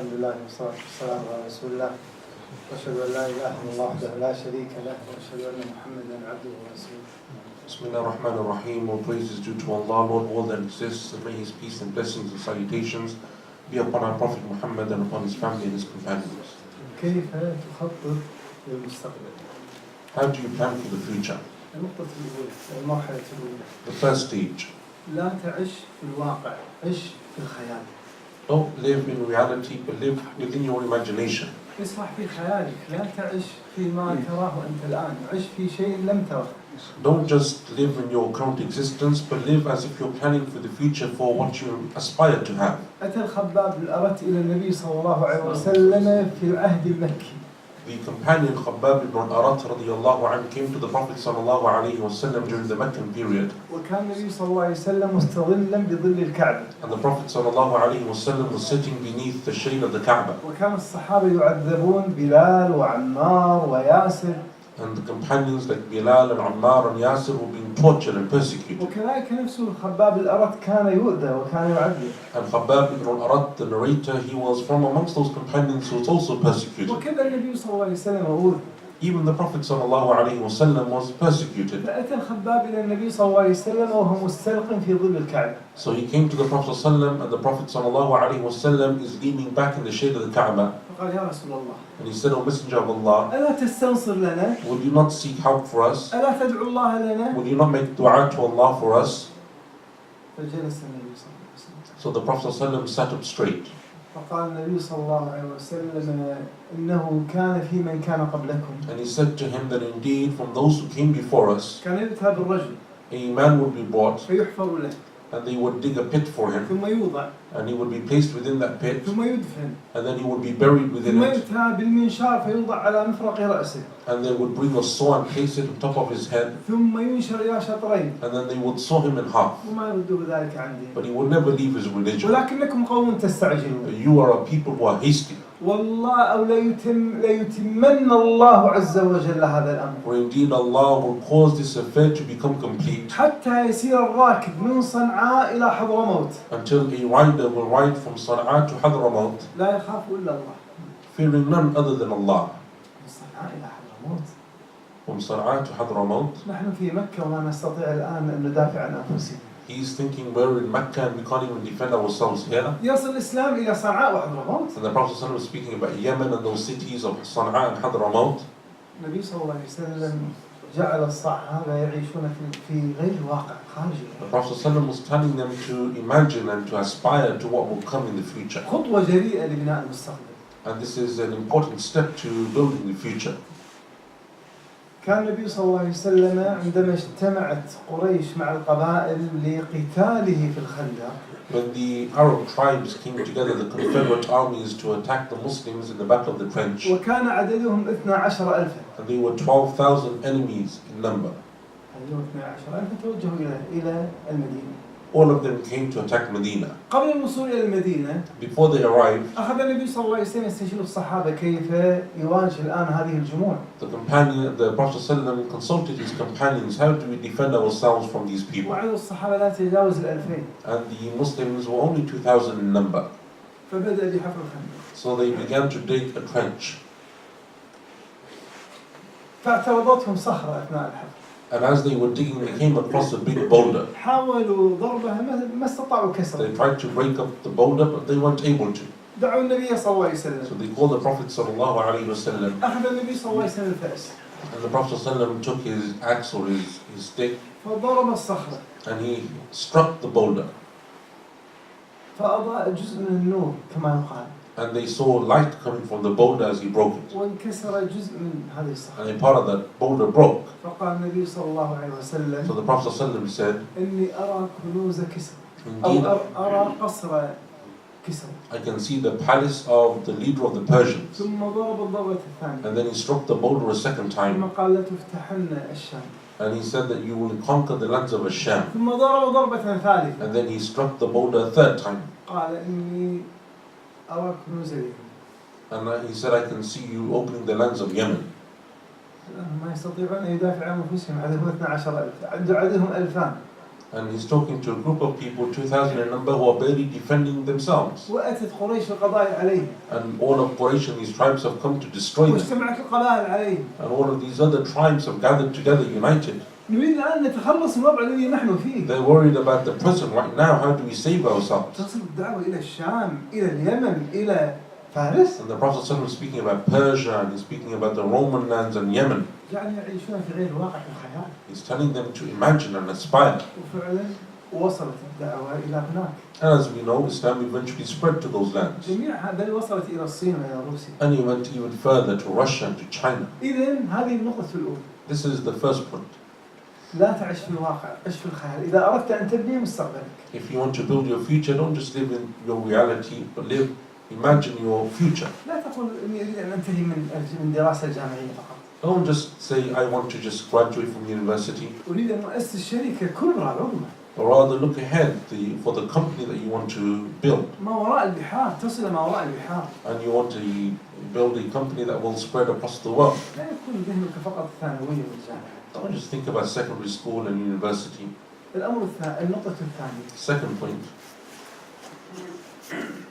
الحمد لله والصلاة والسلام على رسول الله وأشهد أن لا إله إلا الله وحده لا شريك له وأشهد أن محمدا عبده ورسوله. Bismillah ar-Rahman ar-Rahim. All praise is due to Allah, Lord of all that exists, and may His peace and blessings and salutations be upon our Prophet Muhammad and upon his family and his companions. كيف تخطط للمستقبل؟ How do you plan for the future? النقطة الأولى المرحلة الأولى. The first stage. لا تعش في الواقع، عش في الخيال. Don't live in reality, but live within your imagination. اسرح في خيالك، لا تعش فيما تراه أنت الآن، عش في شيء لم تره. Don't just live in your current existence, but live as if you're planning for the future for what you aspire to have. أتى الخباب الأرت إلى النبي صلى الله عليه وسلم في العهد المكي. The companion Khabbab ibn al-Arat radiyallahu anhu came to the Prophet sallallahu alayhi wa sallam during the Meccan period. وكان النبي صلى الله عليه وسلم مستظلا بظل الكعبة. And the Prophet sallallahu alayhi wa sallam was sitting beneath the shade of the Kaaba. وكان الصحابة يعذبون بلال وعمار وياسر. And the companions like Bilal and Ammar and Yasir were being tortured and persecuted. وكذلك نفسه الخباب الأرت كان يؤذى وكان يعذب. And Khabbab ibn al-Arat, the narrator, he was from amongst those companions who was also persecuted. وكذا النبي صلى الله عليه وسلم أوذي. Even the Prophet sallallahu alayhi wa sallam was persecuted. فأتى الخباب إلى النبي صلى الله عليه وسلم وهو مستلق في ظل الكعبة. So he came to the Prophet sallallahu and the Prophet sallallahu alayhi wa sallam is leaning back in the shade of the Kaaba. فقال يا رسول الله. And he said, O Messenger of Allah, ألا تستنصر لنا؟ would you not seek help for us? ألا تدعو الله لنا؟ Would you not make dua to Allah for us? فجلس النبي صلى الله عليه وسلم. So the Prophet sallallahu sat up straight. فقال النبي صلى الله عليه وسلم إنه كان في من كان قبلكم. And he said to him that indeed from those who came before us, كان يذهب الرجل. a man would be brought فيحفر له. and they would dig a pit for him ثم يوضع. and he would be placed within that pit ثم يدفن. and then he would be buried within ثم it يؤتى بالمنشار فيوضع على مفرق رأسه. and they would bring a saw and place it on top of his head ثم ينشر إلى شطرين. and then they would saw him in half, وما يرد ذلك عندي. but he would never leave his religion. ولكنكم قوم تستعجلون. You are a people who are hasty. والله أو ليتمن الله عز وجل هذا الأمر. For indeed Allah will cause this affair to become complete حتى يسير الراكب من صنعاء إلى حضرموت. until a rider will ride from Sana'a to Hadramaut, لا يخاف إلا الله. fearing none other than Allah. من صنعاء إلى حضرموت. From Sana'a to Hadramaut, نحن في مكة وما نستطيع الآن أن ندافع عن أنفسنا. he's thinking we're in Mecca and we can't even defend ourselves here. يصل الإسلام إلى صنعاء وحضرموت. And the Prophet ﷺ was speaking about Yemen and those cities of Sana'a and Hadramaut. النبي صلى الله عليه وسلم جعل الصحابة يعيشون في غير واقع خارجي. The Prophet ﷺ was telling them to imagine and to aspire to what will come in the future. خطوة جريئة لبناء المستقبل. And this is an important step to building the future. كان النبي صلى الله عليه وسلم عندما اجتمعت قريش مع القبائل لقتاله في الخندق. When the Arab tribes came together, the Confederate armies, to attack the Muslims in the Battle of the Trench, وكان عددهم 12,000. and they were 12,000 enemies in number. 12,000 توجهوا إلى المدينة. All of them came to attack Medina. قبل الوصول إلى المدينة Before they arrived, أخذ النبي صلى الله عليه وسلم يستشير الصحابة كيف يواجه الآن هذه الجموع. the Prophet ﷺ consulted his companions, how do we defend ourselves from these people? وعدد الصحابة لا تتجاوز 2000. And the Muslims were only 2,000 in number. فبدأ بحفر الخندق. So they began to dig a trench. فاعترضتهم صخرة أثناء الحفر. And as they were digging, they came across a big boulder. حاولوا ضربها ما استطاعوا كسرها. They tried to break up the boulder, but they weren't able to. دعوا النبي صلى الله عليه وسلم. So they called the Prophet ﷺ, أخذ النبي صلى الله عليه وسلم الفأس. and the Prophet ﷺ took his axe or his stick, فضرب الصخرة. and he struck the boulder. فأضاء جزء من النور كما يقال. And they saw light coming from the boulder as he broke it. وانكسر جزء من هذه الصخرة. And a part of that boulder broke. فقال النبي صلى الله عليه وسلم. So the Prophet ﷺ said, إني أرى كنوز كسر. indeed, أو أرى قصر كسر. I can see the palace of the leader of the Persians. ثم ضرب الضربة الثانية. And then he struck the boulder a second ثم time. قال لا تفتحن الشام. And he said that you will conquer the lands of Asham. ثم ضرب ضربة ثالثة. And then he struck the boulder a third time. قال إني أرى كنوز اليمن. And he said, I can see you opening the lands of Yemen. ما يستطيعون أن يدافعوا عن أنفسهم. عددهم 12,000. عددهم 2000. And he's talking to a group of people, 2,000 in number, who are barely defending themselves. وأتت قريش القضاء عليهم. And all of Quraysh and these tribes have come to destroy them. واجتمعت القبائل عليهم. And all of these other tribes have gathered together, united. نريد الآن نتخلص من الوضع الذي نحن فيه. They're worried about the present right now. How do we save ourselves? تصل الدعوة إلى الشام، إلى اليمن، إلى فارس. And the Prophet ﷺ is speaking about Persia, and he's speaking about the Roman lands and Yemen. يعني يعيشون في غير واقع الخيال. He's telling them to imagine and aspire. وفعلا وصلت الدعوة إلى هناك. And as we know, Islam eventually spread to those lands. جميع بل وصلت إلى الصين وإلى روسيا. And he went even further to Russia and to China. إذن هذه النقطة الأولى. This is the first point. لا تعيش في الواقع، عش في الخيال. إذا أردت أن تبني مستقبلك. If you want to build your future, don't just live in your reality, but imagine your future. لا تقول إني أريد أن أنتهي من دراسة جامعية فقط. Don't just say, I want to just graduate from university. أريد أن أؤسس شركة كبرى عظمى. Or rather look ahead for the company that you want to build. ما وراء البحار، تصل ما وراء البحار. And you want to build a company that will spread across the world. لا يكون ذهنك فقط ثانوية والجامعة. Don't just think about secondary school and university. النقطة الثانية. Second point.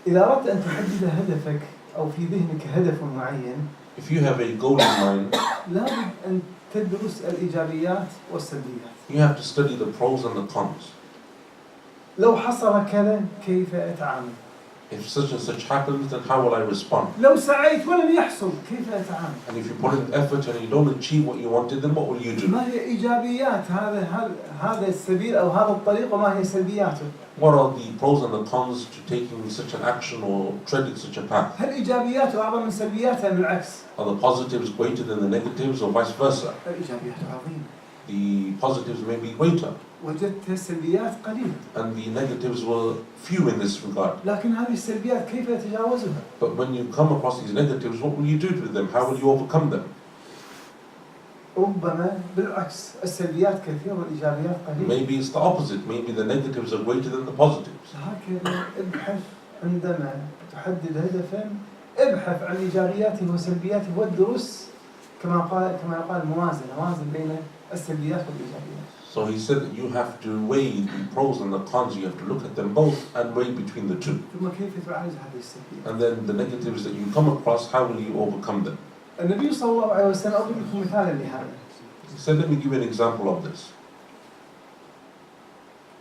إذا أردت أن تحدد هدفك أو في ذهنك هدف معين. If you have a goal in mind, لابد أن تدرس الإيجابيات والسلبيات. you have to study the pros and the cons. لو حصل كذا كيف أتعامل؟ If such and such happens, then how will I respond? لو سعيت ولم يحصل كيف أتعامل؟ And if you put in effort and you don't achieve what you wanted, then what will you do? ما هي إيجابيات هذا السبيل أو هذا الطريق وما هي سلبياته؟ What are the pros and the cons to taking such an action or treading such a path? هل إيجابياته أعظم من سلبياته من العكس؟ Are the positives greater than the negatives or vice versa? الإيجابيات عظيمة. The positives may be greater. وجدت السلبيات قليلة. And the negatives were few in this regard. لكن هذه السلبيات كيف يتجاوزها؟ But when you come across these negatives, what will you do with them? How will you overcome them? ربما بالعكس السلبيات كثيرة والإيجابيات قليلة. Maybe it's the opposite. Maybe the negatives are greater than the positives. هكذا ابحث عندما تحدد هدفا ابحث عن إيجابياته وسلبياته والدروس كما يقال موازنة وازن بين السلبيات والإيجابيات. So he said that you have to weigh the pros and the cons. You have to look at them both and weigh between the two. ثم كيف تعالج هذه السلبيات؟ And then the negatives that you come across, how will you overcome them? النبي صلى الله عليه وسلم أضرب لكم مثالا لهذا. He said, let me give you an example of this.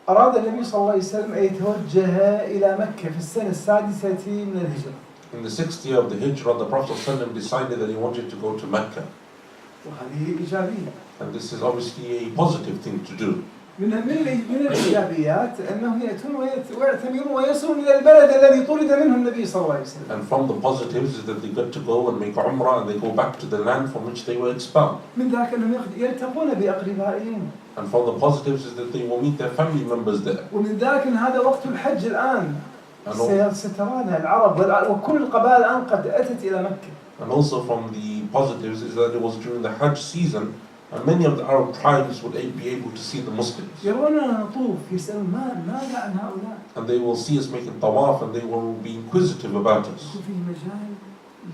أراد النبي صلى الله عليه وسلم أن يتوجه إلى مكة في السنة السادسة من الهجرة. In the 6th year of the Hijrah, the Prophet ﷺ decided that he wanted to go to Mecca. وهذه إيجابية. And this is obviously a positive thing to do. من الإيجابيات أنه يأتون ويعتمرون ويصلون إلى البلد الذي طرد منه النبي صلى الله عليه وسلم. And from the positives is that they get to go and make Umrah and they go back to the land from which they were expelled. من ذاك أنهم يلتقون بأقربائهم. And from the positives is that they will meet their family members there. ومن ذاك أن هذا وقت الحج الآن. And سترانا العرب وكل القبائل الآن قد أتت إلى مكة. And also from the positives is that it was during the Hajj season and many of the Arab tribes would be able to see the Muslims. يروننا نطوف يسألون ماذا عن هؤلاء؟ And they will see us making tawaf and they will be inquisitive about us. وفيه مجال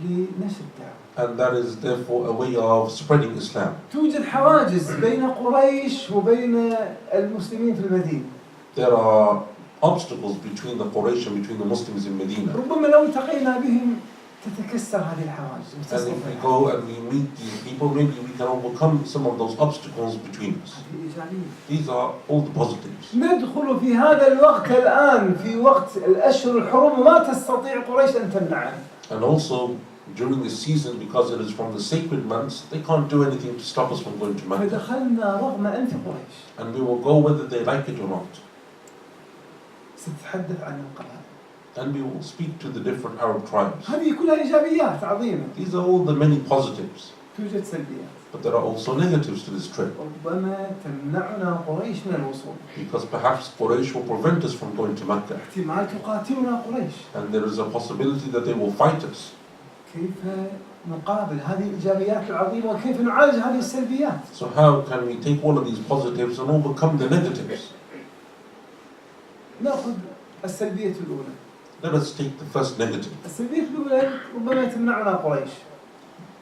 لنشر الدعوة. And that is therefore a way of spreading Islam. توجد حواجز بين قريش وبين المسلمين في المدينة. There are obstacles between the Quraysh and between the Muslims in Medina. ربما لو التقينا بهم تتكسر هذه الحواجز. And if we go and we meet these people, maybe we can overcome some of those obstacles between us. These are all the positives. ندخل في هذا الوقت الآن في وقت الأشهر الحرم وما تستطيع قريش أن تمنعنا. And also during this season, because it is from the sacred months, they can't do anything to stop us from going to Mecca. فدخلنا رغم أنف قريش. And we will go whether they like it or not. ستتحدث عن القبائل. And we will speak to the different Arab tribes. هذه كلها إيجابيات عظيمة. These are all the many positives. توجد سلبيات. But there are also negatives to this trip. ربما تمنعنا قريش من الوصول. Because perhaps Quraysh will prevent us from going to Mecca. احتمال تقاتلنا قريش. And there is a possibility that they will fight us. كيف نقابل هذه الإيجابيات العظيمة وكيف نعالج هذه السلبيات؟ So how can we take all of these positives and overcome the negatives? نأخذ السلبية الأولى. Let us take the first negative. السلبية الأولى ربما تمنعنا قريش.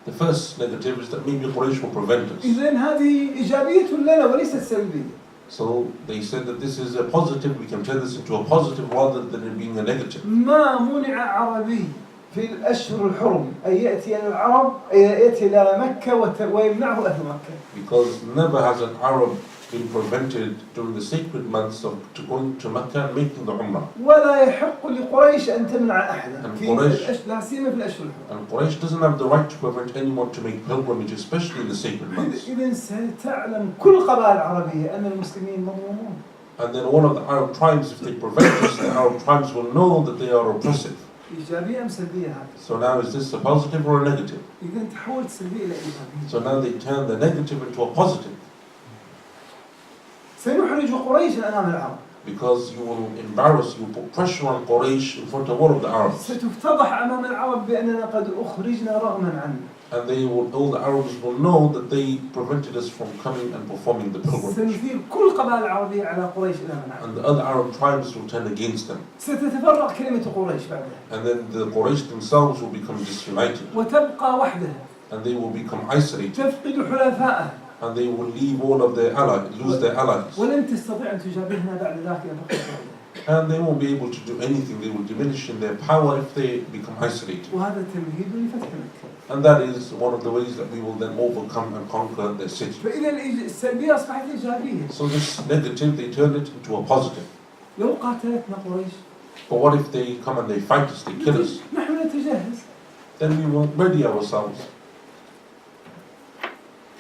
The first negative is that maybe Quraysh will prevent us. إذن هذه إيجابية لنا وليست سلبية. So they said that this is a positive, we can turn this into a positive rather than it being a negative. ما منع عربي في الأشهر الحرم أن يأتي إلى العرب يأتي إلى مكة ويمنعه أهل مكة. Because never has an Arab been prevented during the sacred months to going to Mecca and making the Umrah. ولا يحق لقريش أن تمنع أحدا لا سيما في الأشهر الحرم. And Quraysh doesn't have the right to prevent anyone to make pilgrimage, especially in the sacred months. إذن ستعلم كل القبائل العربية أن المسلمين مظلومون. And then all of the Arab tribes, if they prevent this, the Arab tribes will know that they are oppressive. إيجابية أم سلبية هذا؟ So now is this a positive or a negative? إذن تحولت سلبية إلى إيجابية. So now they turn the negative into a positive. سنحرج قريش أمام العرب. Because you will embarrass, you put pressure on Quraysh in front of all of the Arabs. ستفتضح أمام العرب بأننا قد أخرجنا رغما عنا. And all the Arabs will know that they prevented us from coming and performing the pilgrimage. سنثير كل القبائل العربية على قريش إلى منع. And the other Arab tribes will turn against them. ستتفرق كلمة قريش بعدها. And then the Quraysh themselves will become disunited. وتبقى وحدها. And they will become isolated. تفقد حلفائها. And they will leave all of their allies, lose their allies. ولن تستطيع أن تجابهنا بعد ذلك إذا فقدت وحدها. And they won't be able to do anything. They will diminish in their power if they become isolated. وهذا تمهيد لفتح مكة. And that is one of the ways that we will then overcome and conquer their city. فإذا السلبية أصبحت إيجابية. So this negative, they turn it into a positive. لو قاتلتنا قريش. But what if they come and they fight us, they kill us? نحن نتجهز. Then we will ready ourselves.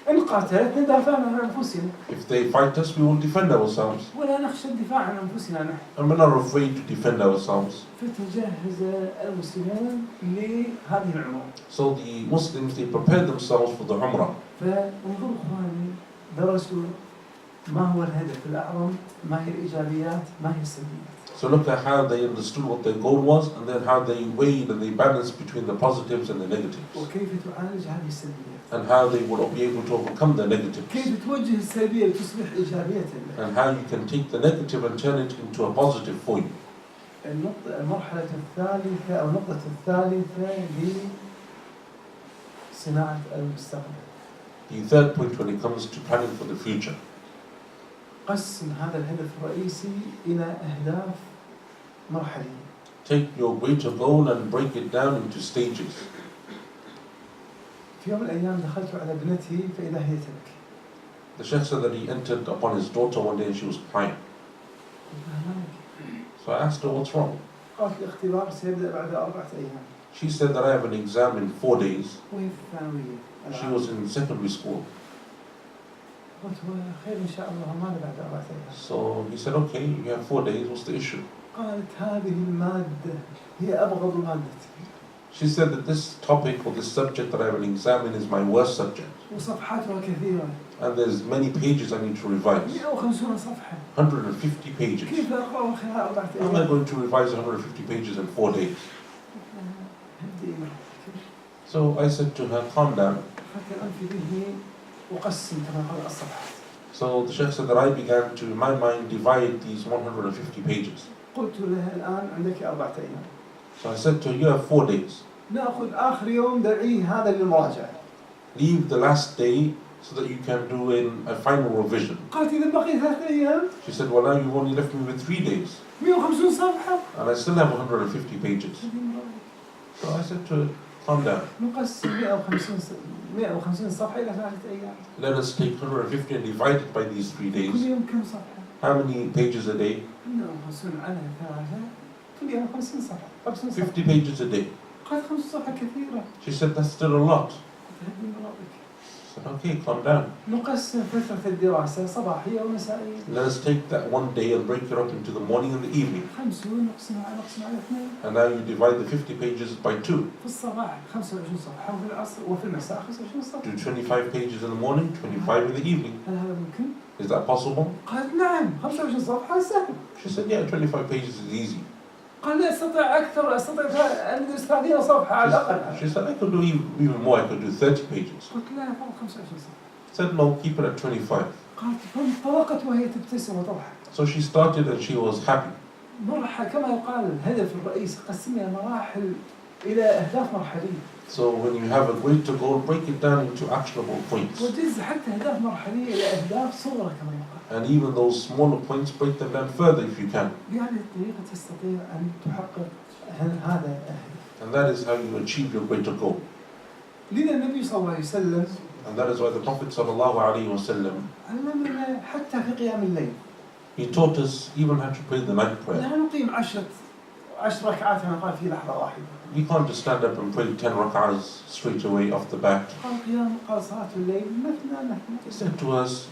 إن قاتلتنا ندافع عن أنفسنا. If they fight us, we will defend ourselves. ولا نخشى الدفاع عن أنفسنا نحن. And we're not afraid to defend ourselves. فتجهز المسلمون لهذه العمرة. So the Muslims, they prepare themselves for the Umrah. فانظروا إخواني درسوا ما هو الهدف الأعظم، ما هي الإيجابيات، ما هي السلبيات. So look at how they understood what their goal was, and then how they weighed and they balanced between the positives and the negatives. وكيف تعالج هذه السلبيات. And how they would be able to overcome the negatives. كيف توجه السلبية لتصبح إيجابية. And how you can take the negative and turn it into a positive for you. المرحلة الثالثة أو النقطة الثالثة لصناعة المستقبل. The third point when it comes to planning for the future. قسم هذا الهدف الرئيسي إلى أهداف مرحلية. Take your greater goal and break it down into stages. في يوم من الأيام دخلت على ابنتي فإذا هي تبكي. The Sheikh said that he entered upon his daughter one day and she was crying. So I asked her, what's wrong? قالت الاختبار سيبدأ بعد 4 أيام. She said that I have an exam in 4 days. وهي في الثانوية. She was in secondary school. قلت خير إن شاء الله ماذا بعد 4 أيام. So he said, okay, you have 4 days, what's the issue? قالت هذه المادة هي أبغض مادتي. She said that this topic or this subject that I will examine is my worst subject. وصفحاتها كثيرة. And there's many pages I need to revise. 150 صفحة. 150 pages. كيف أقرأ خلال 4 أيام؟ How am I going to revise 150 pages in 4 days? So I said to her, calm down. حتى الآن في ذهني أقسم كما قال الصفحات. So the Sheikh said that I began to, in my mind, divide these 150 pages. قلت لها الآن عندك 4 أيام. So I said to her, you have 4 days. نأخذ آخر يوم دعيه هذا للمراجعة. Leave the last day so that you can do a final revision. قالت إذا بقي 3 أيام. She said, well, now you've only left me with 3 days. 150 صفحة. And I still have 150 pages. So I said to her, calm down. نقسم 150 صفحة إلى 3 أيام. Let us take 150 and divide it by these 3 days. كل يوم كم صفحة؟ How many pages a day? 150 على 3. كل يوم 50 صفحة. 50 صفحة. 50 pages a day. قالت 5 صفحة كثيرة. She said, that's still a lot. I said, okay, calm down. نقسم فترة الدراسة صباحية ومسائية. Let us take that one day and break it up into the morning and the evening. 50 نقسم على 2. And now you divide the 50 pages by 2. في الصباح 25 صفحة وفي العصر وفي المساء 25 صفحة. Do 25 pages in the morning, 25 in the evening. هل هذا ممكن؟ Is that possible? قالت نعم 25 صفحة سهل. She said, yeah, 25 pages is easy. قال لا أستطيع أكثر أستطيع أن أدرس 30 صفحة على الأقل. She said, I could do even more, I could do 30 pages. قلت لا فوق 25 صفحة. Said, no, keep it at 25. قالت فانطلقت وهي تبتسم وتضحك. So she started and she was happy. مرحلة كما يقال الهدف الرئيسي قسمها مراحل إلى أهداف مرحلية. So when you have a greater goal, break it down into actionable points. وجز حتى أهداف مرحلية إلى أهداف صغرى كما يقال. And even those smaller points, break them down further if you can. بهذه الطريقة تستطيع أن تحقق هذا الهدف. And that is how you achieve your greater goal. لذا النبي صلى الله عليه وسلم And that is why the Prophet sallallahu alaihi wasallam, علمنا حتى في قيام الليل. he taught us even how to pray the night prayer. لا نقيم 10 ركعات كما قال في لحظة واحدة. We can't just stand up and pray 10 rak'ahs straight away off the bat. قال صلاة الليل مثنى. He said to us,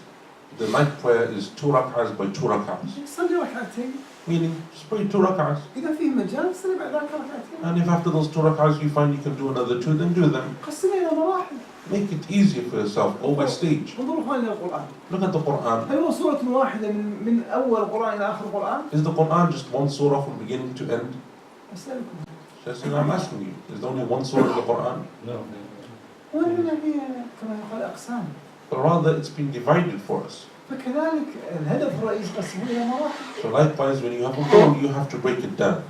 the night prayer is 2 rak'ahs by 2 rak'ahs. صلي ركعتين. Meaning, just pray 2 rak'ahs. إذا فيه مجال صلي بعد ذلك ركعتين. And if after those 2 rak'ahs you find you can do another 2, then do them. قسمها إلى مراحل. Make it easier for yourself, go by stage. انظروا إخواني إلى القرآن. Look at the Quran. هل هو سورة واحدة من أول القرآن إلى آخر القرآن؟ Is the Quran just one surah from beginning to end? أسألكم. Just I'm asking you, is there only one surah in the Quran? No. وإنما هي كما يقال أقسام. But rather it's been divided for us. فكذلك الهدف الرئيسي قسمه إلى مراحل. So likewise, when you have a goal, you have to break it down.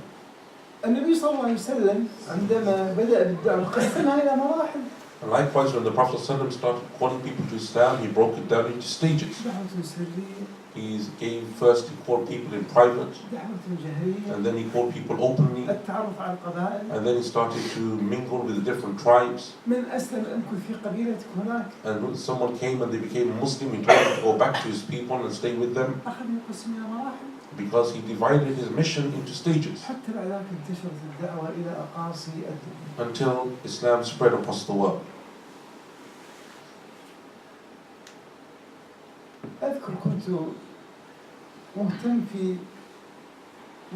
النبي صلى الله عليه وسلم عندما بدأ بالدعوة قسمها إلى مراحل. And likewise, when the Prophet ﷺ started calling people to Islam, he broke it down into stages. دعوة سرية. He called people in private, دعوة جهرية. and then he called people openly, التعرف على القبائل. and then he started to mingle with the different tribes. من أسلم أمكث في قبيلتك هناك. And when someone came and they became a Muslim, he told him to go back to his people and stay with them, أخذ يقسم إلى مراحل. because he divided his mission into stages حتى بعد ذلك انتشرت الدعوة إلى أقاصي الدنيا. until Islam spread across the world. أذكر كنت مهتم في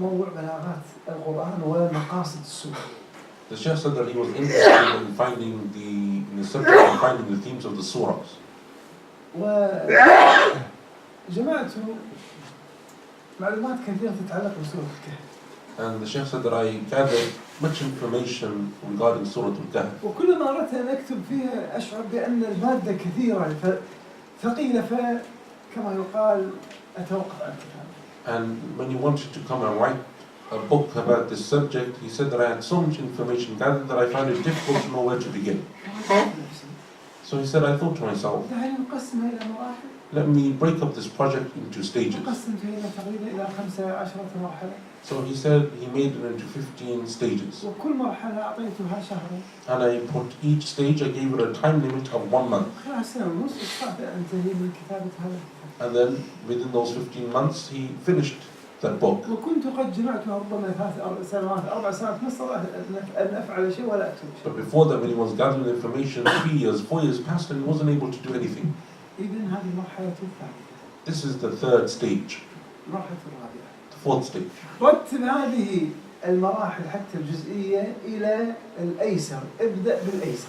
موضوع بلاغات القرآن ومقاصد السورة. The Sheikh said that he was interested in finding the subject of finding the themes of the surahs. وجمعت معلومات كثيرة تتعلق بسورة الكهف. And the Sheikh said that I gathered much information regarding Surah Al-Kahf. وكلما أردت أن أكتب فيها أشعر بأن المادة كثيرة ثقيلة فكما يقال أتوقف عن الكتاب. And when he wanted to come and write a book about this subject, he said that I had so much information gathered that I found it difficult to know where to begin. So he said, I thought to myself, دعني نقسمها إلى مراحل. let me break up this project into stages. نقسم فيها تقريبا إلى 15 مرحلة. So he said he made it into 15 stages. وكل مرحلة أعطيتها شهرا. And I put each stage, I gave it a time limit of 1 month. خلال سنة ونص استطعت أن أنتهي من كتابة هذا الكتاب. And then within those 15 months, he finished that book. وكنت قد جمعتها ربما 4 سنوات ما استطعت أن أفعل شيء ولا أكتب شيء. But before that, when he was gathering information, 3 years, 4 years passed and he wasn't able to do anything. إذن هذه المرحلة الثالثة. This is the 3rd stage, المرحلة الرابعة. the 4th stage. رتب هذه المراحل حتى الجزئية إلى الأيسر. ابدأ بالأيسر.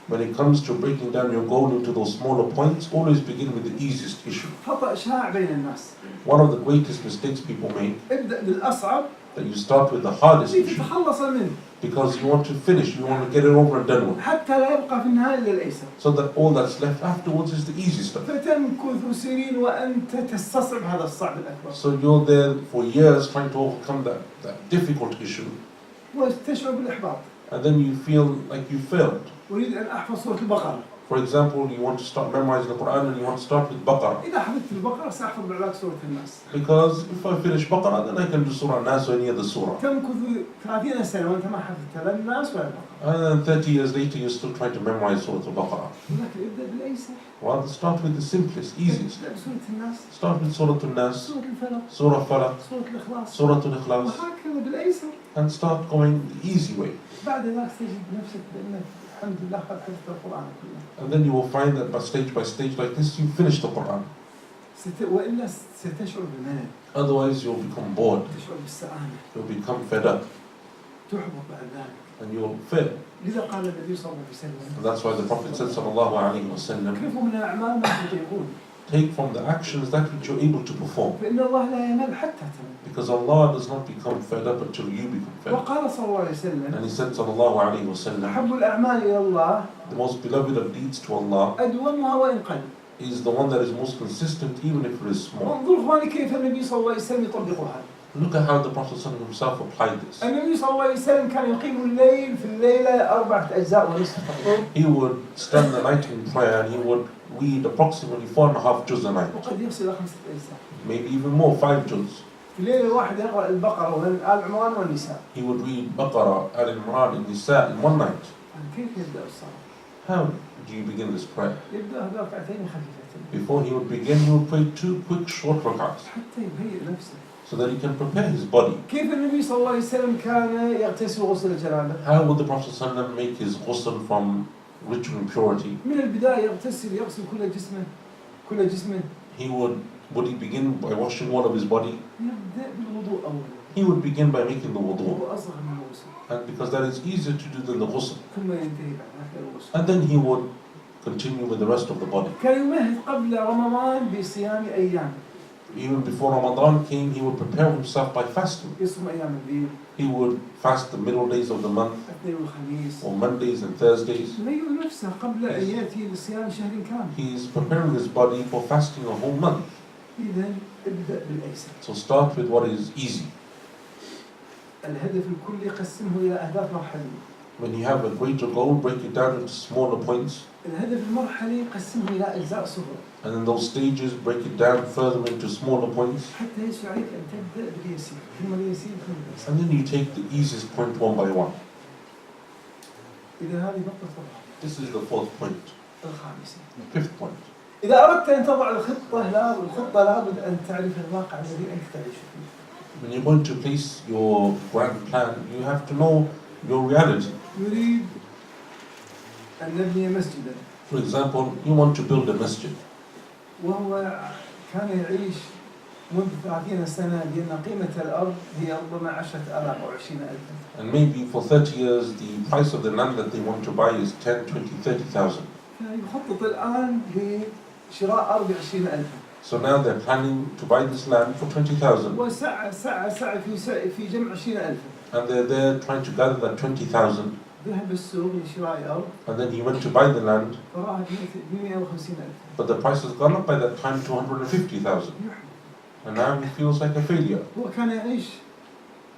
When it comes to breaking down your goal into those smaller points, always begin with the easiest issue. خطأ شائع بين الناس. One of the greatest mistakes people make, ابدأ بالأصعب. that you start with the hardest issue لتتخلص منه. because you want to finish, you want to get it over and done with. حتى لا يبقى في النهاية إلا الأيسر. So that all that's left afterwards is the easy stuff. فتمكث سنين وأنت تستصعب هذا الصعب الأكبر. So you're there for years trying to overcome that difficult issue, وتشعر بالإحباط. and then you feel like you failed. أريد أن أحفظ سورة البقرة. For example, you want to start memorizing the Quran and you want to start with Baqarah. إذا حفظت البقرة سأحفظ بعلاك سورة الناس. Because if I finish Baqarah, then I can do Surah Nas or any other surah. تمكث 30 سنة وأنت ما حفظت لا الناس ولا البقرة. And then 30 years later, you're still trying to memorize Surah Al-Baqarah. لكن ابدأ بالأيسر. Rather start with the simplest, easiest. ابدأ بسورة الناس. Start with Surah Al-Nas, سورة الفلق. Surah Falaq, سورة الإخلاص. Surah Al-Ikhlas, وهكذا بالأيسر. and start going the easy way. بعد ذلك تجد نفسك بأنك الحمد لله قد حفظت القرآن كله. And then you will find that by stage like this, you finish the Quran. وإلا ستشعر بالملل. Otherwise, you'll become bored. تشعر بالسآمة. You'll become fed up, تحبط بعد ذلك. and you'll fail. لذا قال النبي صلى الله عليه وسلم. And that's why the Prophet said, sallallahu alaihi wasallam, كيف من الأعمال ما تطيقون. take from the actions that which you're able to perform. فإن الله لا يمل حتى تمل. Because Allah does not become fed up until you become fed up. وقال صلى الله عليه وسلم. And He said, sallallahu alaihi wasallam, أحب الأعمال إلى الله. the most beloved of deeds to Allah أدومها وإن قل. is the one that is most consistent, even if it is small. انظر إخواني كيف النبي صلى الله عليه وسلم يطبق هذا. Look at how the Prophet ﷺ himself applied this. النبي صلى الله عليه وسلم كان يقيم الليل في الليلة 4 أجزاء ونصف. He would spend the night in prayer and he would read approximately 4.5 juz a night, وقد يصل إلى 5 أجزاء. maybe even more, 5 juz. في الليل الواحد يقرأ البقرة وآل عمران والنساء. He would read Baqarah, Al-Imran, and Nisa in one night. كيف يبدأ الصلاة؟ How do you begin this prayer? يبدأ بركعتين خفيفتين. Before he would begin, he would pray 2 quick short rak'ahs, حتى يهيئ نفسه. so that he can prepare his body. كيف النبي صلى الله عليه وسلم كان يغتسل غسل الجنابة؟ How would the Prophet ﷺ make his ghusl from ritual impurity? من البداية يغسل كل جسمه. Would he begin by washing all of his body? يبدأ بالوضوء أولا. He would begin by making the wudu, وهو أصغر من الغسل. and because that is easier to do than the ghusl. ثم ينتهي بعد الغسل. And then he would continue with the rest of the body. كان يمهد قبل رمضان بصيام أيام. Even before Ramadan came, he would prepare himself by fasting. يصوم أيام البيض. He would fast the middle days of the month, الاثنين والخميس. or Mondays and Thursdays. يهيئ نفسه قبل أن يأتي لصيام شهر كامل. He is preparing his body for fasting a whole month. إذا ابدأ بالأيسر. So start with what is easy. الهدف الكلي قسمه إلى أهداف مرحلية. When you have a greater goal, break it down into smaller points. الهدف المرحلي قسمه إلى أجزاء صغرى. And in those stages, break it down further into smaller points. حتى يسوى عليك أن تبدأ باليسير. ثم اليسير ثم اليسير. And then you take the easiest point one by one. إذا هذه نقطة طبعا. This is the 4th point. الخامسة. The 5th point. إذا أردت أن تضع الخطة لابد أن تعرف الواقع الذي أنت تعيش فيه. When you're going to place your grand plan, you have to know your reality. نريد أن نبني مسجدا. For example, you want to build a masjid. وهو كان يعيش منذ 30 سنة لأن قيمة الأرض هي ربما 10,000 أو 20,000. And maybe for 30 years, the price of the land that they want to buy is 10, 20, 30,000. يخطط الآن لشراء أرض 20,000. So now they're planning to buy this land for 20,000. وسعى في جمع 20,000. And they're there trying to gather that 20,000. ذهب السوق لشراء أرض. And then he went to buy the land. وراها ب 150,000. But the price has gone up by that time to 150,000. And now he feels like a failure. هو كان يعيش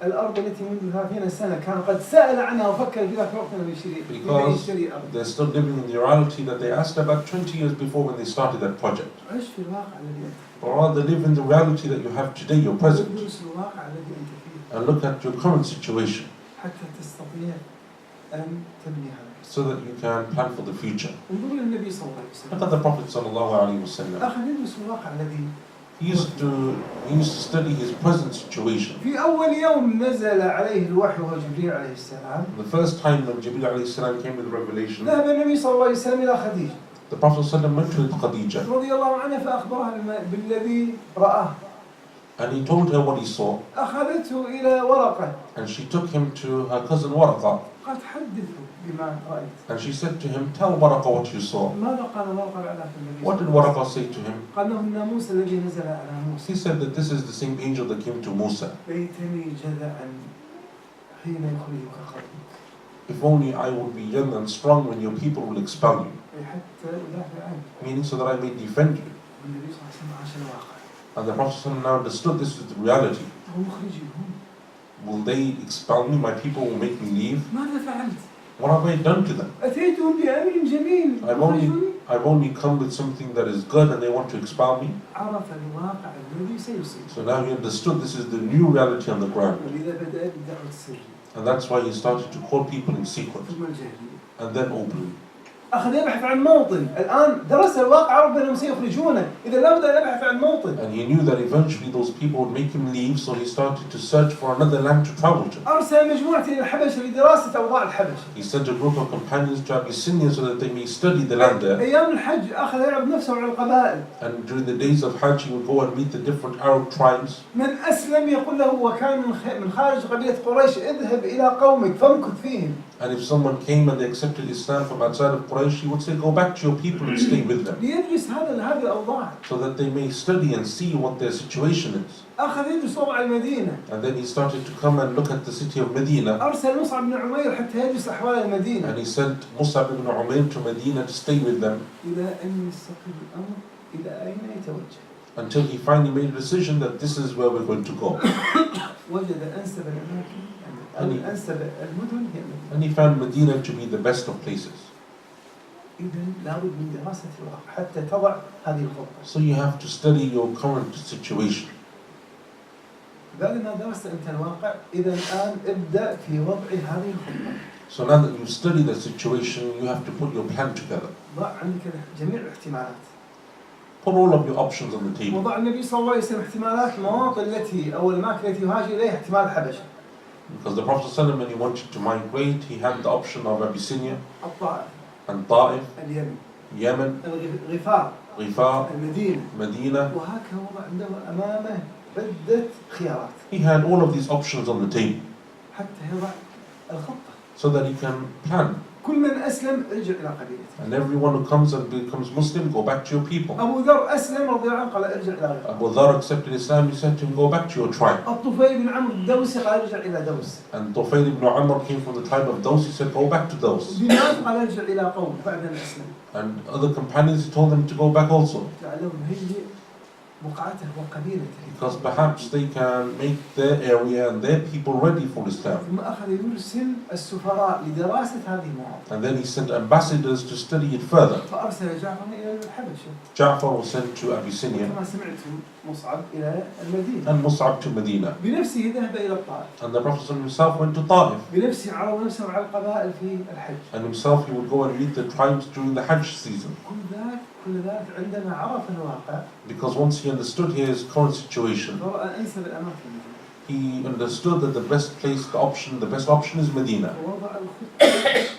الأرض التي منذ 30 سنة كان قد سأل عنها وفكر في ذاك الوقت أنه يشتري أرض. They're still living in the reality that they asked about 20 years before when they started that project. عش في الواقع الذي أنت فيه. Or rather live in the reality that you have today, your present. ادرس الواقع الذي أنت فيه. And look at your current situation. حتى تستطيع أن تبني هذا. So that you can plan for the future. انظر إلى النبي صلى الله عليه وسلم. Look at the Prophet sallallahu alaihi wasallam. أخذ يدرس الواقع الذي. He used to study his present situation. في أول يوم نزل عليه الوحي وهو جبريل عليه السلام. The first time when Jibreel alayhi salam came with revelation, ذهب النبي صلى الله عليه وسلم إلى خديجة. the Prophet sallallahu went to Khadija. رضي الله عنها فأخبرها بالذي رآه. And he told her what he saw. أخذته إلى ورقة. And she took him to her cousin Waraqa. قد حدثه بما رأيت. And she said to him, tell Waraqa what you saw. ماذا قال ورقة على النبي؟ What did Waraqa say to him? قال له الناموس الذي نزل على موسى. He said that this is the same angel that came to Musa. ليتني جذعا حين يخرجك قومك. If only I would be young and strong when your people will expel you. حتى أدافع عنك. Meaning so that I may defend you. والنبي صلى الله عليه وسلم عاش الواقع. And the Prophet now understood this is the reality. هم مخرجيهم. Will they expel me? My people will make me leave? ماذا فعلت؟ What have I done to them? أتيتهم بأمر جميل. I've only come with something that is good and they want to expel me. عرف الواقع الذي سيصيب. So now he understood this is the new reality on the ground. ولذا بدأ بالدعوة السرية. And that's why he started to call people in secret. ثم الجاهلية. And then openly. أخذ يبحث عن موطن. الآن درس الواقع عرف أنهم سيخرجونه. إذا لابد أن يبحث عن موطن. And he knew that eventually those people would make him leave, so he started to search for another land to travel to. أرسل مجموعة إلى الحبشة لدراسة أوضاع الحبشة. He sent a group of companions to Abyssinia so that they may study the land there. أيام الحج أخذ يعرض نفسه على القبائل. And during the days of Hajj, he would go and meet the different Arab tribes. من أسلم يقول له وكان من خارج قبيلة قريش اذهب إلى قومك فامكث فيهم. And if someone came and they accepted Islam from outside of Quraysh, he would say, go back to your people and stay with them. ليدرس هذه الأوضاع. So that they may study and see what their situation is. أخذ يدرس وضع المدينة. And then he started to come and look at the city of Medina. أرسل مصعب بن عمير حتى يدرس أحوال المدينة. And he sent Mus'ab ibn Umair to Medina to stay with them. إلى أن يستقر الأمر إلى أين يتوجه. Until he finally made a decision that this is where we're going to go. وجد أنسب الأماكن أنسب المدن هي المدينة. And he found Medina to be the best of places. إذن لابد من دراسة الواقع حتى تضع هذه الخطة. So you have to study your current situation. بعد ما درست أنت الواقع إذا الآن ابدأ في وضع هذه الخطة. So now that you've studied the situation, you have to put your plan together. ضع عندك جميع الاحتمالات. Put all of your options on the table. وضع النبي صلى الله عليه وسلم احتمالات المواطن التي أو الأماكن التي يهاجر إليها احتمال الحبشة. Because the Prophet ﷺ, when he wanted to migrate, he had the option of Abyssinia الطائف. and Ta'if, اليمن. Yemen, الغفار. Ghifar, المدينة. Medina. وهكذا وضع عنده أمامه عدة خيارات. He had all of these options on the table حتى يضع الخطة. so that he can plan. كل من أسلم ارجع إلى قبيلته. And everyone who comes and becomes Muslim, go back to your people. أبو ذر أسلم رضي الله عنه قال ارجع إلى غيره. Abu Dhar accepted Islam, he said to him, go back to your tribe. الطفيل بن عمرو الدوسي قال ارجع إلى دوس. And Tufayl ibn Amr came from the tribe of Daws, he said, go back to Daws. دينار قال ارجع إلى قوم بعد أن أسلم. And other companions, he told them to go back also. لعلهم هي بقعته وقبيلته. Because perhaps they can make their area and their people ready for Islam. ثم أخذ يرسل السفراء لدراسة هذه المواضيع. And then he sent ambassadors to study it further. فأرسل جعفر إلى الحبشة. Ja'far was sent to Abyssinia كما سمعتم مصعب إلى المدينة. and Mus'ab to Medina. بنفسه ذهب إلى الطائف. And the Prophet himself went to Ta'if. بنفسه عرض نفسه على القبائل في الحج. And himself he would go and meet the tribes during the Hajj season. كل ذلك عندما عرف الواقع. Because once he understood his current situation, فرأى أنسب الأماكن. he understood that the best place, the best option is Medina. ووضع الخطة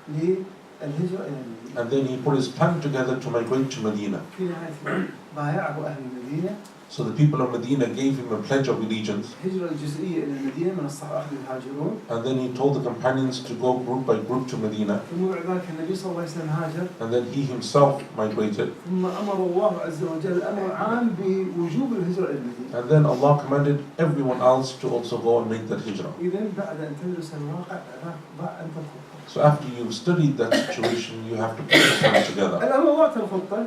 للهجرة إلى المدينة. And then he put his plan together to migrate to Medina. في نهاية بايعه أهل المدينة. So the people of Medina gave him a pledge of allegiance. هجرة الجزئية إلى المدينة من الصحابة الهاجرون. And then he told the companions to go group by group to Medina. ثم بعد ذلك النبي صلى الله عليه وسلم هاجر. And then he himself migrated. ثم أمر الله عز وجل الأمر عام بوجوب الهجرة إلى المدينة. And then Allah commanded everyone else to also go and make that hijrah. إذن بعد أن تدرس الواقع ضع أنت الخطة. So after you've studied that situation, you have to put your plan together. الآن وضعت الخطة.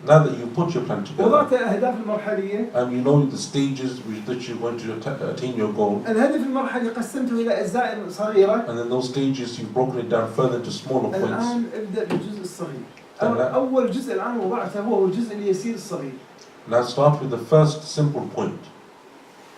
Now that you put your plan together, وضعت الأهداف المرحلية. and you know the stages with which you're going to attain your goal, الهدف المرحلي قسمته إلى أجزاء صغيرة. and in those stages you've broken it down further into smaller points. الآن ابدأ بالجزء الصغير. أول جزء الآن وضعته هو الجزء اليسير الصغير. Now start with the first simple point.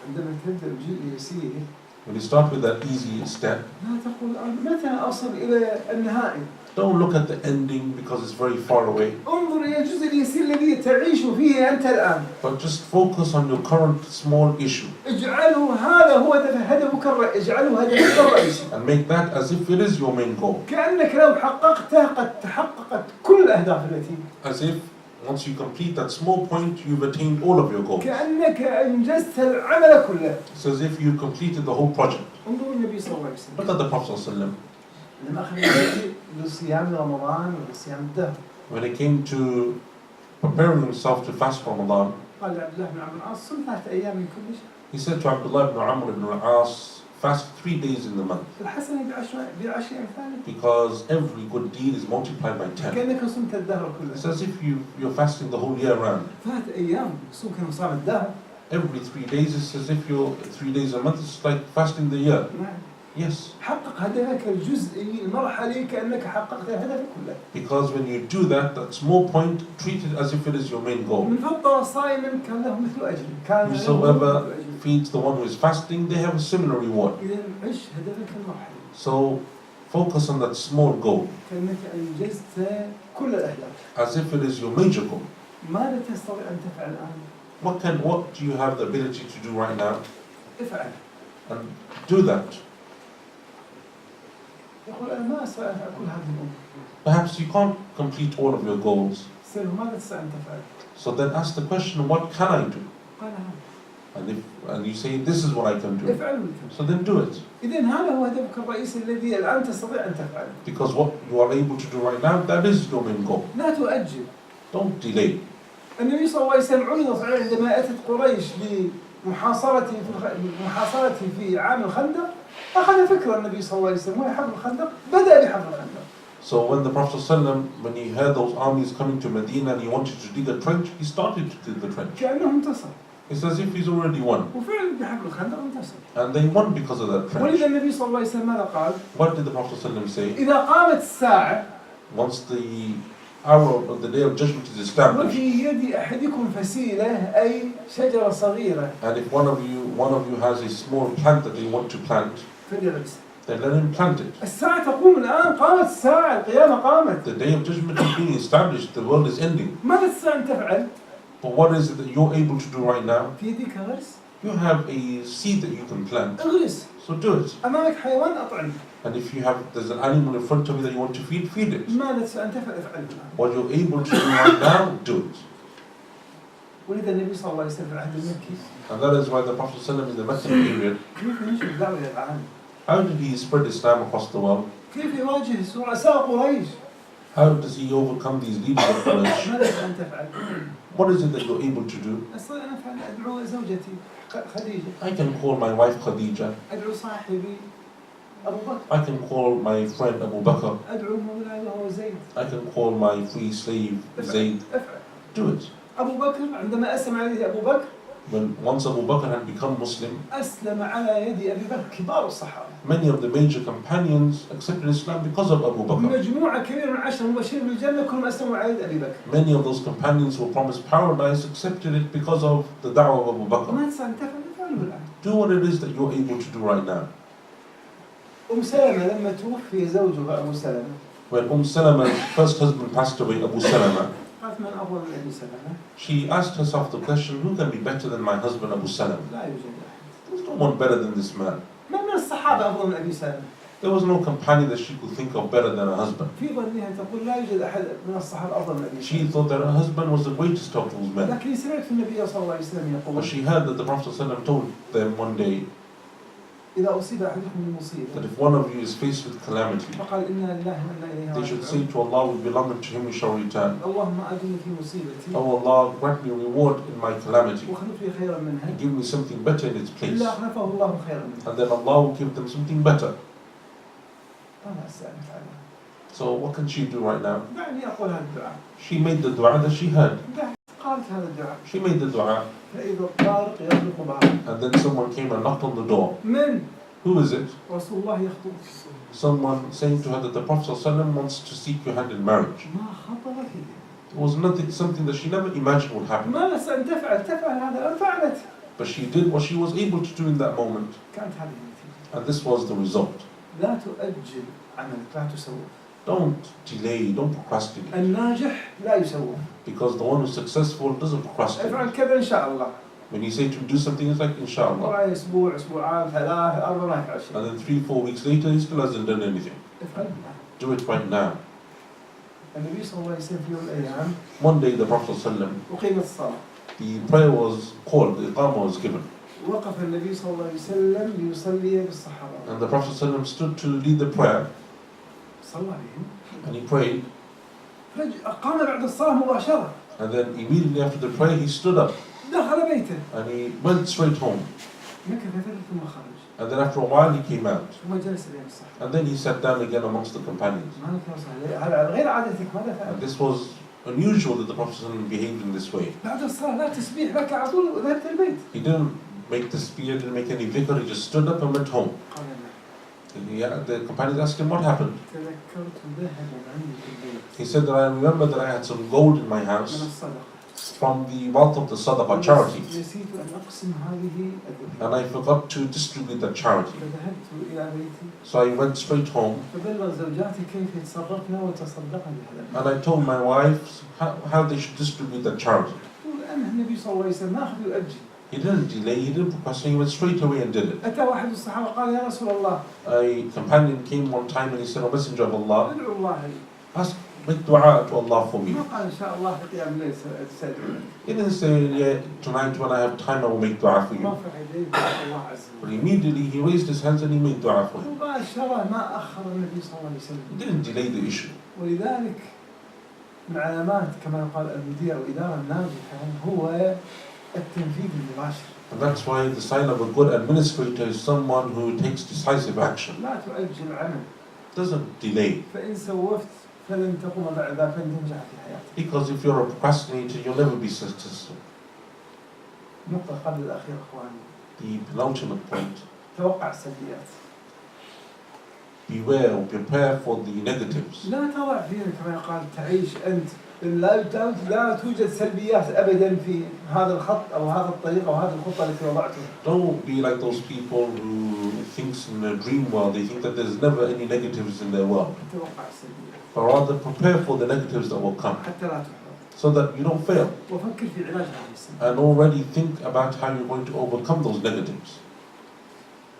عندما تبدأ بالجزء اليسير. When you start with that easy step, لا تقول متى أصل إلى النهائي. don't look at the ending because it's very far away. انظر إلى الجزء اليسير الذي تعيش فيه أنت الآن. But just focus on your current small issue. اجعله هذا هو هدفك اجعله هدفك الرئيسي. And make that as if it is your main goal. كأنك لو حققته قد تحققت كل الأهداف التي. As if once you complete that small point, you've attained all of your goals. كأنك أنجزت العمل كله. It's as if you completed the whole project. انظر النبي صلى الله عليه وسلم. Look at the Prophet ﷺ. لما أخذ لصيام رمضان ولصيام الدهر. When it came to preparing himself to fast Ramadan, قال لعبد الله بن عمرو العاص صم 3 أيام من كل شهر. he said to Abdullah ibn Amr ibn al-As, fast 3 days in the month. الحسنة بعشر أمثالها. Because every good deed is multiplied by 10. كأنك صمت الدهر كله. It's as if you're fasting the whole year round. 3 أيام صوم كنصام الدهر. Every 3 days is as if you're 3 days a month. It's like fasting the year. Yes. حقق هدفك الجزئي المرحلي كأنك حققت الهدف كله. Because when you do that, that small point, treat it as if it is your main goal. من فطر صائما كان له مثل أجر. Whosoever feeds the one who is fasting, they have a similar reward. إذا عش هدفك المرحلي. So focus on that small goal. كأنك أنجزت كل الأهداف. As if it is your major goal. ماذا تستطيع أن تفعل الآن؟ What do you have the ability to do right now? افعل. And do that. يقول أنا ما أستطيع أن أكل هذه الأمور. Perhaps you can't complete all of your goals. سأله ماذا تستطيع أن تفعل؟ So then ask the question, what can I do? قال And you say, this is what I can do. افعل. So then do it. إذن هذا هو هدفك الرئيسي الذي الآن تستطيع أن تفعله. Because what you are able to do right now, that is your main goal. لا تؤجل. Don't delay. النبي صلى الله عليه وسلم عرضت عليه عندما أتت قريش لمحاصرته في عام الخندق. أخذ فكرة النبي صلى الله عليه وسلم وهي حفر الخندق. بدأ بحفر الخندق. So when the Prophet ﷺ, when he heard those armies coming to Medina and he wanted to dig a trench, he started to dig the trench. كأنه انتصر. It's as if he's already won. وفعلا بحفر الخندق انتصر. And they won because of that trench. ولذا النبي صلى الله عليه وسلم ماذا قال؟ What did the Prophet ﷺ say? إذا قامت الساعة Once the hour of the day of judgment is established, وفي يد أحدكم فسيلة أي شجرة صغيرة and if one of you has a small plant that they want to plant, فليغرس. then let him plant it. الساعة تقوم الآن، قامت الساعة، القيامة قامت. The day of judgment is being established, the world is ending. ماذا تستطيع أن تفعل؟ But what is it that you're able to do right now? في يدك غرس. You have a seed that you can plant, اغرس. so do it. أمامك حيوان أطعم. And if there's an animal in front of you that you want to feed it. ماذا تستطيع أن تفعل؟ افعله الآن. What you're able to do right now, do it. ولذا النبي صلى الله عليه وسلم في العهد المكي And that is why the Prophet ﷺ in the Meccan period, كيف ينشر الدعوة إلى العالم؟ how did he spread Islam across the world? كيف يواجه رؤساء قريش؟ How does he overcome these leaders of Quraysh? ماذا تستطيع أن تفعل؟ What is it that you're able to do? أستطيع أن أفعل أدعو زوجتي خديجة. I can call my wife Khadija. أدعو صاحبي أبو بكر. I can call my friend Abu Bakr. أدعو مولاي وهو زيد. I can call my free slave Zayd. افعل. Do it. أبو بكر عندما أسلم عليه أبو بكر When once Abu Bakr had become Muslim, أسلم على يد أبي بكر كبار الصحابة. many of the major companions accepted Islam because of Abu Bakr. مجموعة كبيرة من 10 مبشرين بالجنة كلهم أسلموا على يد أبي بكر. Many of those companions who were promised paradise accepted it because of the da'wah of Abu Bakr. ما تستطيع أن تفعل افعله الآن. Do what it is that you're able to do right now. سلمة لما توفي زوجها أبو سلمة. When Salama's first husband passed away, Abu Salama, قالت من أفضل من أبي سلمة؟ she asked herself the question, who can be better than my husband Abu Salama? لا يوجد أحد. There's no one better than this man. من الصحابة أفضل من أبي سلمة؟ There was no companion that she could think of better than her husband. في ظنها تقول لا يوجد أحد من الصحابة أفضل من أبي She سلمة. thought that her husband was the greatest of those men. لكن سمعت النبي صلى الله عليه وسلم But يقول she heard that the Prophet ﷺ told them one day إذا أصيب أحدكم بمصيبة that if one of you is faced with calamity, فقال إنا لله وإنا إليه they should say راجعون. to Allah, we belong to Him, we shall return. اللهم أجرني في مصيبتي Oh Allah, grant me reward in my calamity واخلف لي خيرا منها and give me something better in its place. إلا أخلفه الله خيرا منها. And then Allah will give them something better. ماذا أستأنف عليه؟ So what can she do right now? دعني أقول هذا الدعاء. She made the dua that she heard. قالت هذا الدعاء. She made the dua, فإذا الطارق يطرق بابه. and then someone came and knocked on the door. من؟ Who is it? رسول الله يخطب. Someone saying to her that the Prophet ﷺ wants to seek your hand in marriage. ما خطر فيه. It was something that she never imagined would happen. ما لست أن تفعل هذا الآن فعلت. But she did what she was able to do in that moment. كانت هذه النتيجة. And this was the result. لا تؤجل عملك، لا تسوف. Don't delay, don't procrastinate. الناجح لا يسوف. Because the one who's successful doesn't procrastinate. افعل كذا إن شاء الله. When you say to do something, it's like inshallah. وراي أسبوع، أسبوعان، ثلاثة، أربعة ما يفعل شيء. And then 3-4 weeks later, he still hasn't done anything. افعل الآن. Do it right now. النبي صلى الله عليه وسلم في يوم من الأيام One day the Prophet ﷺ, أقيمت الصلاة. the prayer was called, the iqamah was given. وقف النبي صلى الله عليه وسلم ليصلي بالصحابة. And the Prophet ﷺ stood to lead the prayer, صلى بهم. and he prayed. قام بعد الصلاة مباشرة. And then immediately after the prayer, he stood up. دخل بيته. And he went straight home. مكث فترة ثم خرج. And then after a while, he came out. ثم جلس بين الصحابة. And then he sat down again amongst the companions. ما نكره هذا غير عادتك، ماذا فعل؟ And this was unusual that the Prophet ﷺ behaved in this way. بعد الصلاة لا تسبيح لك على طول وذهبت البيت. He didn't make the spear, didn't make any dhikr, he just stood up and went home. قال نعم. And the companions asked him what happened. تذكرت ذهبا عندي في البيت. He said that I remember that I had some gold in my من house الصدقة. from the wealth of the sadaqah charity. نسيت أن أقسم هذه الذبيحة. And I forgot to distribute that charity. فذهبت إلى بيتي. So I went straight home فبلغ زوجاتي كيف يتصرفن وتصدقن بهذا. and I told my wife how they should distribute that charity. والآن النبي صلى الله عليه وسلم ما أخذ يؤجل. He didn't delay, he didn't procrastinate, he went straight away and did it. أتى واحد الصحابة قال يا رسول الله. A companion came one time and he said, "O Messenger of Allah, ادعو الله لي. make dua to Allah for me." ما قال إن شاء الله في قيام الليل سأدعو لك. He didn't say, "Yeah, tonight when I have time I will make dua for you." رفع يديه ودعا الله عز But وجل. immediately he raised his hands and he made dua for him. مباشرة ما أخر النبي صلى الله عليه وسلم. He didn't delay the issue. ولذلك من علامات كما قال المدير أو الإدارة الناجحة هو التنفيذ المباشر. And that's why the sign of a good administrator is someone who takes decisive action. لا تؤجل العمل. Doesn't delay. فإن سوفت فلن تقوم بعد ذلك فلن تنجح في حياتك. Because if you're a procrastinator, you'll never be successful. نقطة قبل الأخير أخواني. The penultimate point. توقع السلبيات. beware or prepare for the negatives. لا تضع فينا كما قال تعيش أنت لا توجد سلبيات أبدا في هذا الخط أو هذا الطريق أو هذه الخطة التي وضعتها. Don't be like those people who thinks in a dream world. They think that there's never any negatives in their world. توقع السلبيات. But rather prepare for the negatives that will come, حتى لا تحبط. so that you don't fail. وفكر في علاج هذه السلبيات. And already think about how you're going to overcome those negatives.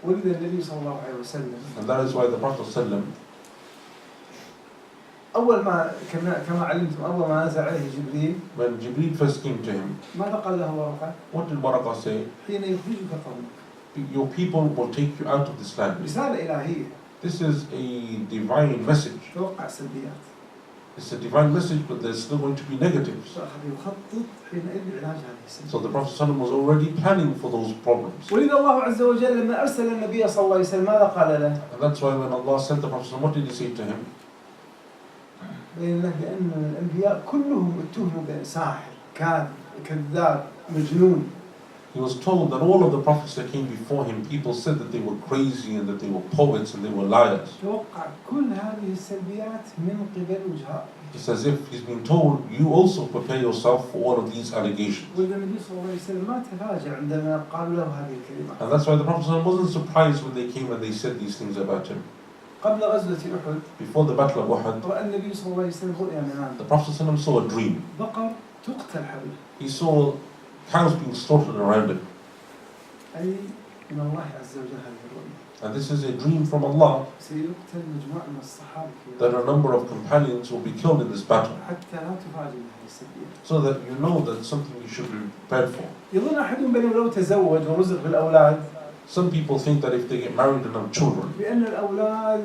ولد النبي صلى الله عليه وسلم. And that is why the Prophet ﷺ, أول ما كما علمتم أول ما نزل عليه جبريل. when Jibreel first came to him, ماذا قال له ورقة؟ what did Waraqah say? حين يخرجك قومك. Your people will take you out of this land. رسالة إلهية. This is a divine message. توقع السلبيات. It's a divine message, but there's still going to be negatives. فأخذ يخطط حينئذ لعلاج هذه السلبيات. So the Prophet ﷺ was already planning for those problems. ولذا الله عز وجل لما أرسل النبي صلى الله عليه وسلم ماذا قال له؟ And that's why when Allah sent the Prophet ﷺ, what did He say to him? لأن الأنبياء كلهم اتهموا بساحر، كذاب، مجنون. He was told that all of the prophets that came before him, people said that they were crazy and that they were poets and they were liars. توقع كل هذه السلبيات من قبل وجهاء. It's as if he's been told, you also prepare yourself for all of these allegations. والنبي صلى الله عليه وسلم ما تفاجأ عندما قالوا له هذه الكلمات. And that's why the Prophet ﷺ wasn't surprised when they came and they said these things about him. قبل غزوة أحد. Before the battle of Uhud, رأى النبي صلى الله عليه وسلم رؤيا منام. the Prophet ﷺ saw a dream. بقر تقتل حوله. He saw cows being slaughtered around him. أي من الله عز وجل هذه الرؤيا. And this is a dream from Allah سيقتل مجموعة من الصحابة. that a number of companions will be killed in this battle. حتى لا تفاجئ بهذه السلبيات. So that you know that it's something you should be prepared for. يظن أحدهم بأنه لو تزوج ورزق بالأولاد. Some people think that if they get married and have children, بأن الأولاد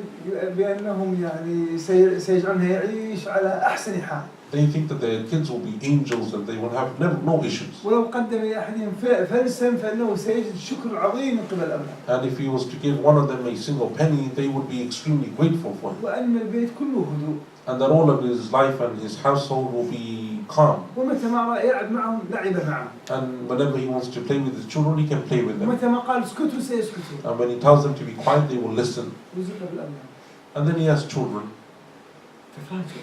بأنهم يعني سيجعلونه يعيش على أحسن حال. they think that their kids will be angels and they will have no issues. ولو قدم لأحدهم فلسا فإنه سيجد شكر عظيم من قبل الأولاد. And if he was to give one of them a single penny, they would be extremely grateful for him. وأن البيت كله هدوء. And that all of his life and his household will be calm. ومتى ما يلعب معهم لعب معهم. And whenever he wants to play with his children, he can play with them. ومتى ما قال اسكتوا سيسكتوا. And when he tells them to be quiet, they will listen. رزق بالأولاد. And then he has children. تفاجأ.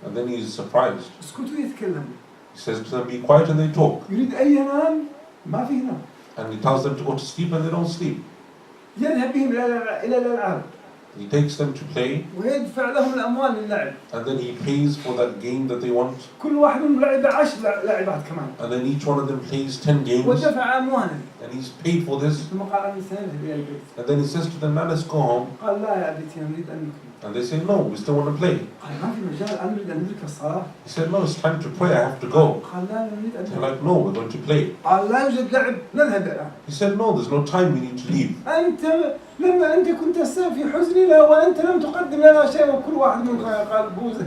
And then he is surprised. اسكتوا يتكلموا. He says to them, be quiet, and they talk. يريد أن ينام ما في نوم. And he tells them to go to sleep, and they don't sleep. يذهب بهم إلى الألعاب. He takes them to play, ويدفع لهم الأموال للعب. and then he pays for that game that they want. كل واحد منهم لعب 10 لعبات كمان. And then each one of them plays 10 games, ودفع أموالا. and he's paid for this. ثم قال أنا سأذهب إلى البيت. And then he says to them, now let's go home. قال لا يا أبتي نريد أن نكمل. And they say, no, we still want to play. قال ما في مجال أنا نريد أن ندرك الصلاة. He said, no, it's time to pray, I have to go. قال لا نريد أن They're نذهب. like, no, we're going to play. قال لا يوجد لعب نذهب الآن. He said, no, there's no time, we need to leave. أنت لما أنت كنت السبب في حزننا وأنت لم تقدم لنا شيء وكل واحد منكم قال بوزة.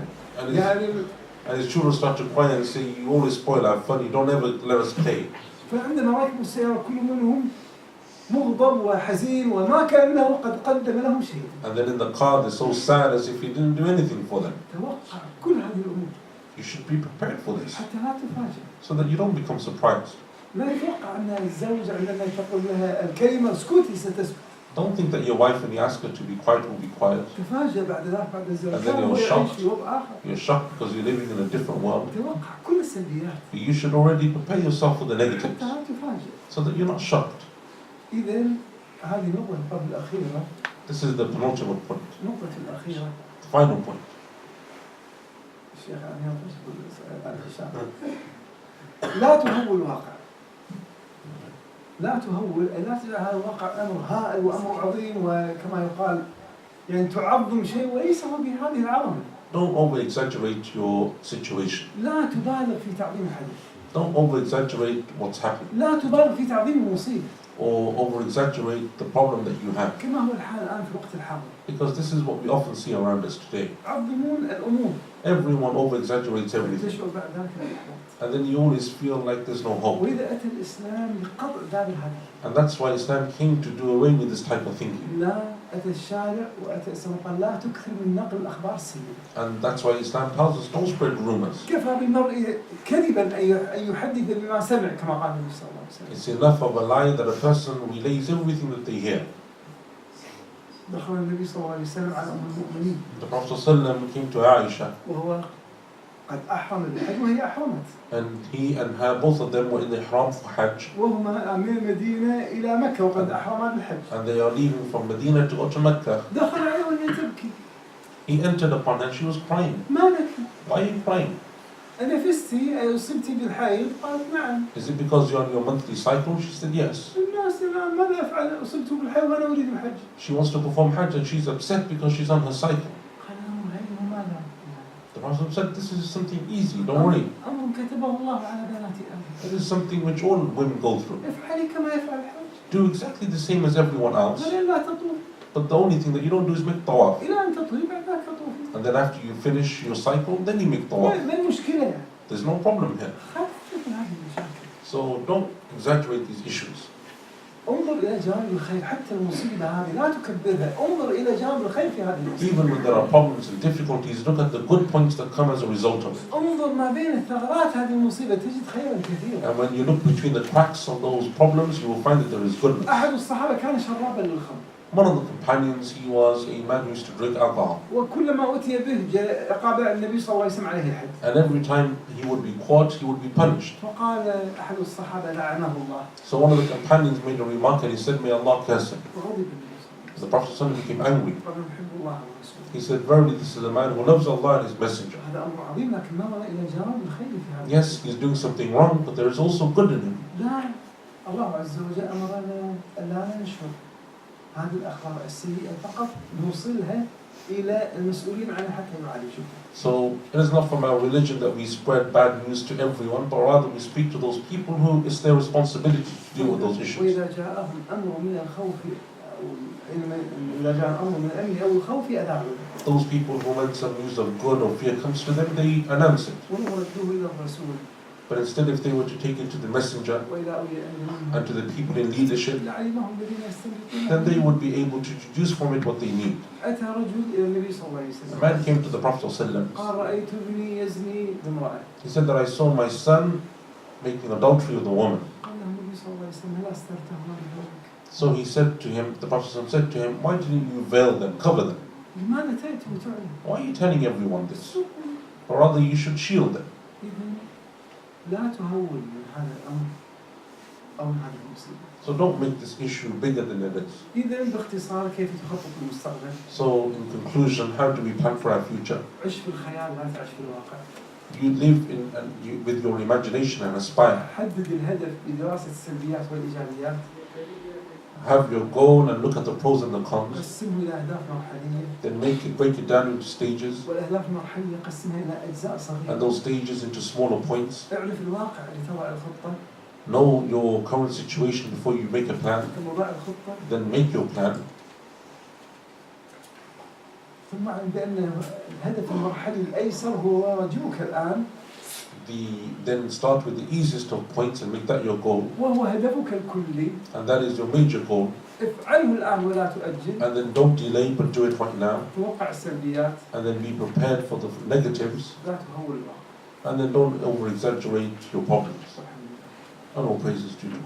And his children start to cry and say, you always spoil our fun, you don't ever let us play. فعندما ركبوا السيارة كل منهم مغضب وحزين وما كان له قد قدم لهم شيء. And then in the car, they're so sad as if he didn't do anything for them. توقع كل هذه الأمور. You should be prepared for this, حتى لا تفاجأ. so that you don't become surprised. لا يتوقع أن الزوج عندما تقول لها الكلمة اسكتي ستسكت. Don't think that your wife, when you ask her to be quiet, will be quiet. تفاجأ بعد ذلك بعد الزواج. And then كان you're هو يعيش shocked. في وضع آخر. You're shocked because you're living in a different world. توقع كل السلبيات. But you should already prepare yourself for the negatives, حتى لا تفاجأ. so that you're not shocked. إذن هذه النقطة قبل الأخيرة. This is the penultimate point, النقطة الأخيرة. the final point. الشيخ لا تهول الواقع. لا تهول، لا تجعل هذا الواقع أمر هائل وأمر عظيم وكما يقال يعني تعظم شيء وليس هو بهذه العظمة. Don't over-exaggerate your situation. لا تبالغ في تعظيم الحدث. Don't over-exaggerate what's happening, لا تبالغ في تعظيم المصيبة. or over-exaggerate the problem that you have. كما هو الحال الآن في الوقت الحاضر. Because this is what we often see around us today. يعظمون الأمور. Everyone over-exaggerates everything. تشعر بعد ذلك بالإحباط. And then you always feel like there's no hope. وإذا أتى الإسلام لقطع دابر هذه. And that's why Islam came to do away with this type of thinking. لا أتى الشارع وأتى الإسلام قال لا تكثر من نقل الأخبار السيئة. And that's why Islam tells us don't spread rumors. كفى بالمرء كذبا أن يحدث بما سمع كما قال النبي صلى الله عليه وسلم. It's enough of a lie that a person relays everything that they hear. دخل النبي صلى الله عليه وسلم على أم المؤمنين. The Prophet ﷺ came to Aisha, وهو قد أحرم بالحج وهي أحرمت. and he and her, both of them were in the ihram for Hajj, وهما من المدينة إلى مكة وقد أحرما بالحج. and they are leaving from Medina to go to Mecca. دخل عليها وهي تبكي. He entered upon her and she was crying. ما لك؟ Why are you crying? أنفستي أي أصبتي بالحيض؟ قالت نعم. Is it because you're on your monthly cycle? She said yes. الناس ماذا أفعل؟ أصبت بالحيض وأنا أريد الحج. She wants to perform Hajj and she's upset because she's on her cycle. قال لهم هذه ماذا؟ The Prophet said, this is something easy, don't worry. أمر كتبه الله على بنات آدم. It is something which all women go through. افعلي كما يفعل الحج. Do exactly the same as everyone else. غير لا تطوف. But the only thing that you don't do is make tawaf. إلى أن تطوفي بعد ذلك تطوفي. And then after you finish your cycle, then you make tawaf. ما المشكلة؟ There's no problem here. خفف هذه المشاكل. So don't exaggerate these issues. انظر إلى جانب الخير حتى المصيبة هذه لا تكبرها. انظر إلى جانب الخير في هذه المصيبة. Even when there are problems and difficulties, look at the good points that come as a result of it. انظر ما بين الثغرات هذه المصيبة تجد خيرا كثيرا. And when you look between the cracks of those problems, you will find that there is goodness. أحد الصحابة كان شرابا للخمر. One of the companions, he was a man who used to drink alcohol. وكلما أتي به عقاب النبي صلى الله عليه وسلم عليه الحد. And every time he would be caught, he would be punished. فقال أحد الصحابة لعنه الله. So one of the companions made a remark and he said, may Allah curse him. وغضب النبي صلى الله عليه وسلم. The Prophet ﷺ became angry. قال نحب الله ورسوله. He said, verily this is a man who loves Allah and His Messenger. هذا أمر عظيم لكن نظر إلى جانب الخير في هذا. Yes, he's doing something wrong, but there is also good in him. لا الله عز وجل أمرنا ألا ننشر هذه الأخبار السيئة فقط نوصلها إلى المسؤولين عنها حتى يعالجوها. So it is not from our religion that we spread bad news to everyone, but rather we speak to those people who it's their responsibility to deal with those issues. وإذا جاءهم أمر من الخوف إذا جاء أمر من الأمن أو الخوف أذاعوا. Those people who when some news of good or fear comes to them, they announce it. وردوه إلى الرسول. But instead, if they were to take it to the messenger and to the people in leadership, then they would be able to deduce from it what they need. A man came to the Prophet ﷺ. He said that I saw my son making adultery with a woman. So he said to him, the Prophet ﷺ said to him, why didn't you veil them, cover them? Why are you telling everyone this? Or rather, you should shield them. لا تهون من هذا الأمر أو من هذه المصيبة. So don't make this issue bigger than it is. إذا باختصار كيف تخطط للمستقبل؟ So in conclusion, how do we plan for our future? عش في الخيال لا تعش في الواقع. You live with your imagination and aspire. حدد الهدف بدراسة السلبيات والإيجابيات. Have your goal and look at the pros and the cons. قسمه إلى أهداف مرحلية. Then break it down into stages. والأهداف المرحلية قسمها إلى أجزاء صغيرة. And those stages into smaller points. اعرف الواقع لتضع الخطة. Know your current situation before you make a plan. ثم ضع الخطة. Then make your plan. ثم اعلم بأن الهدف المرحلي الأيسر هو واجبك الآن. Then start with the easiest of points and make that your goal. وهو هدفك الكلي. And that is your major goal. افعله الآن ولا تؤجل. And then don't delay but do it right now. توقع السلبيات. And then be prepared for the negatives. لا تهول الواقع. And then don't over exaggerate your problems. And all praises to you.